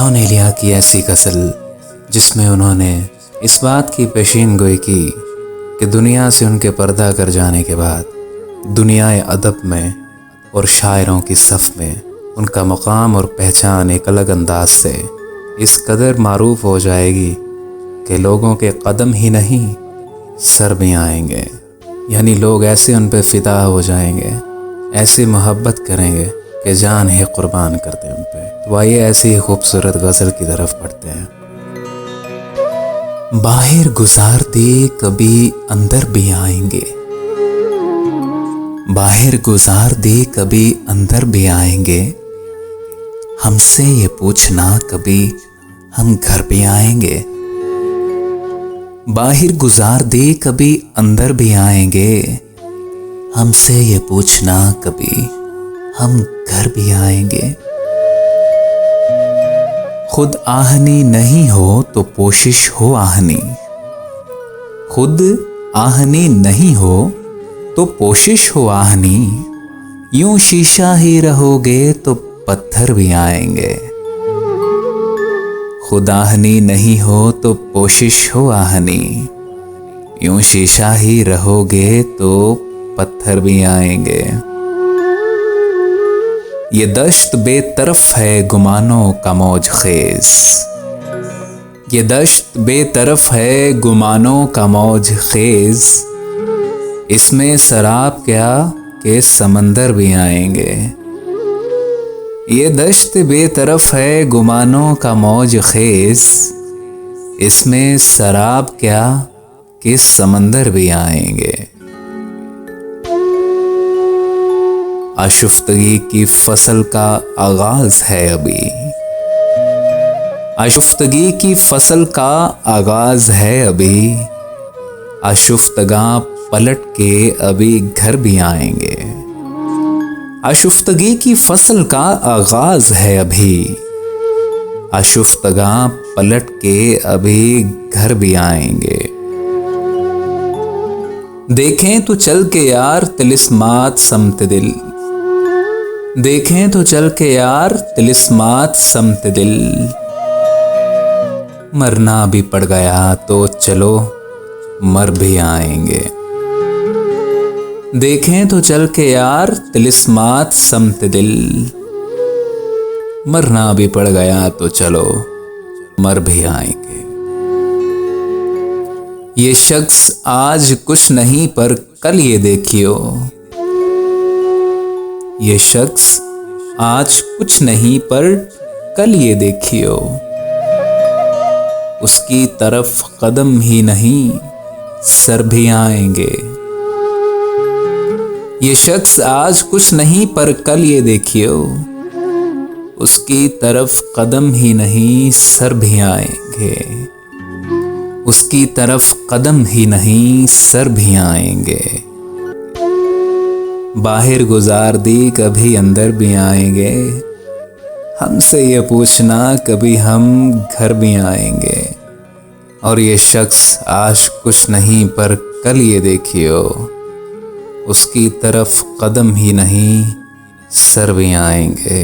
क्यों नहीं लिया कि ऐसी गज़ल जिसमें उन्होंने इस बात की पेशीन गोई की कि दुनिया से उनके पर्दा कर जाने के बाद दुनियाए अदब में और शायरों की सफ़ में उनका मकाम और पहचान एक अलग अंदाज से इस कदर मारूफ हो जाएगी कि लोगों के कदम ही नहीं सर भी आएंगे। यानी लोग ऐसे उन पे फ़िदा हो जाएंगे, ऐसी मोहब्बत करेंगे कि जान ही कुर्बान कर दें उन पे। तो आइए ऐसी ही खूबसूरत गज़ल की तरफ पढ़ते हैं। बाहर गुजार दे कभी अंदर भी आएंगे, बाहर गुजार दे कभी अंदर भी आएंगे, हमसे ये पूछना कभी हम घर भी आएंगे। बाहर गुजार दे कभी अंदर भी आएंगे, हमसे ये पूछना कभी हम घर भी आएंगे। खुद आहनी नहीं हो तो कोशिश हो आहनी, खुद आहनी नहीं हो तो कोशिश हो आहनी, यूं शीशा ही रहोगे तो पत्थर भी आएंगे। खुद आहनी नहीं हो तो कोशिश हो आहनी, यूं शीशा ही रहोगे तो पत्थर भी आएंगे। ये दश्त बेतरफ है गुमानों का मौज खेज, ये दश्त बेतरफ है गुमानों का मौज खेज, इसमें शराब क्या के समंदर भी आएंगे। ये दश्त बेतरफ है गुमानों का मौज खेज, इसमें शराब क्या के समंदर भी आएंगे। आशुफ्तगी की फसल का आगाज है अभी, आशुफ्तगी की फसल का आगाज है अभी, आशुफ्तगा पलट के अभी घर भी आएंगे। आशुफ्तगी की फसल का आगाज है अभी, आशुफ्तगा पलट के अभी घर भी आएंगे। देखें तो चल के यार तिलिस्मात समत दिल, देखें तो चल के यार तिलिस्मात समत दिल, मरना भी पड़ गया तो चलो मर भी आएंगे। देखें तो चल के यार तिलिस्मात समत दिल, मरना भी पड़ गया तो चलो मर भी आएंगे। ये शख्स आज कुछ नहीं पर कल ये देखियो, ये शख्स आज कुछ नहीं पर कल ये देखियो, उसकी तरफ कदम ही नहीं सर भी आएंगे। ये शख्स आज कुछ नहीं पर कल ये देखियो, उसकी तरफ कदम ही नहीं सर भी आएंगे, उसकी तरफ कदम ही नहीं सर भी आएंगे। बाहर गुजार दी कभी अंदर भी आएंगे, हमसे ये पूछना कभी हम घर भी आएंगे। और ये शख्स आज कुछ नहीं पर कल ये देखियो, उसकी तरफ कदम ही नहीं सर भी आएंगे।